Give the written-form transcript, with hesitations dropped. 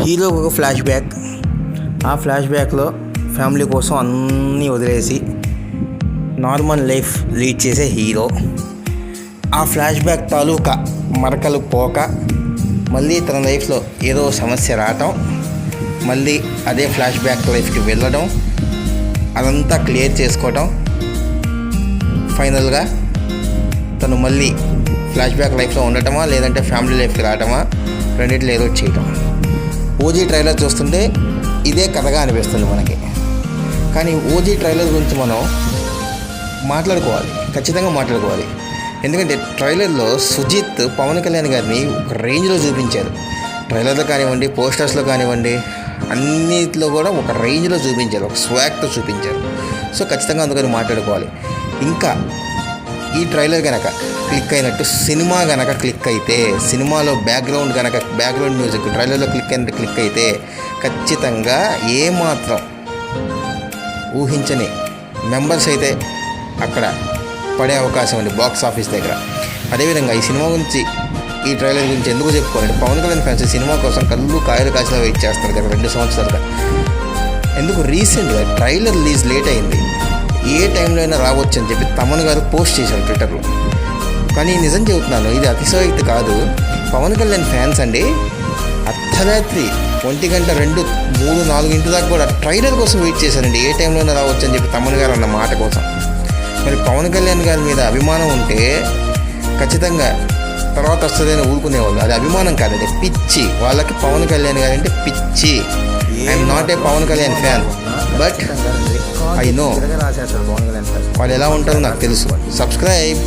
హీరోకి ఒక flash back. ఆ ఫ్లాష్ బ్యాక్లో ఫ్యామిలీ కోసం అన్నీ వదిలేసి నార్మల్ లైఫ్ లీడ్ చేసే హీరో. ఆ ఫ్లాష్ బ్యాక్ తాలూకా మరకలు పోక మళ్ళీ తన లైఫ్లో ఏదో సమస్య రావటం, మళ్ళీ అదే ఫ్లాష్ బ్యాక్ లైఫ్కి వెళ్ళడం, అదంతా క్లియర్ చేసుకోవటం, ఫైనల్గా తను మళ్ళీ ఫ్లాష్ బ్యాక్ లైఫ్లో ఉండటమా లేదంటే ఫ్యామిలీ లైఫ్కి రావటమా, రెండింటిలో ఏదో చేయటం. ఓజీ ట్రైలర్ చూస్తుంటే ఇదే కథగా అనిపిస్తుంది మనకి. కానీ ఓజీ ట్రైలర్ గురించి మనం మాట్లాడుకోవాలి, ఖచ్చితంగా మాట్లాడుకోవాలి. ఎందుకంటే ట్రైలర్లో సుజిత్ పవన్ కళ్యాణ్ గారిని ఒక రేంజ్లో చూపించారు. ట్రైలర్లో కానివ్వండి, పోస్టర్స్లో కానివ్వండి, అన్నిట్లో కూడా ఒక రేంజ్లో చూపించారు, ఒక స్వాగ్తో చూపించారు. సో ఖచ్చితంగా అందుకని మాట్లాడుకోవాలి. ఇంకా ఈ ట్రైలర్ కనుక క్లిక్ అయినట్టు సినిమా కనుక క్లిక్ అయితే, సినిమాలో బ్యాక్గ్రౌండ్ మ్యూజిక్ ట్రైలర్లో క్లిక్ అయితే ఖచ్చితంగా ఏమాత్రం ఊహించని మెంబర్స్ అయితే అక్కడ పడే అవకాశం ఉంది బాక్స్ ఆఫీస్ దగ్గర. అదేవిధంగా ఈ సినిమా గురించి, ఈ ట్రైలర్ గురించి ఎందుకు చెప్పుకోవాలంటే పవన్ కళ్యాణ్ ఫ్యాన్స్ సినిమా కోసం కాయలు కాసిలా వెయిట్ చేస్తారు కదా 2 సంవత్సరాలుగా. ఎందుకు రీసెంట్గా ట్రైలర్ రిలీజ్ లేట్ అయింది, ఏ టైంలో అయినా రావచ్చు అని చెప్పి తమన్ గారు పోస్ట్ చేశారు ట్విట్టర్లో. కానీ నిజం చెబుతున్నాను, ఇది అతిశయోక్తి కాదు. పవన్ కళ్యాణ్ ఫ్యాన్స్ అండి అర్ధరాత్రి 1 గంట 2, 3, 4 దాకా కూడా ట్రైలర్ కోసం వెయిట్ చేశారండి, ఏ టైంలో అయినా రావచ్చు అని చెప్పి తమన్ గారు అన్న మాట కోసం. మరి పవన్ కళ్యాణ్ గారి మీద అభిమానం ఉంటే ఖచ్చితంగా తర్వాత వస్తుందని ఊరుకునేవాళ్ళు. అది అభిమానం కాదండి, పిచ్చి. వాళ్ళకి పవన్ కళ్యాణ్ గారు అంటే పిచ్చి. I'm not a Pawan Kalyan fan, but I know వాళ్ళు ఎలా ఉంటారో నాకు తెలుసు. సబ్స్క్రైబ్.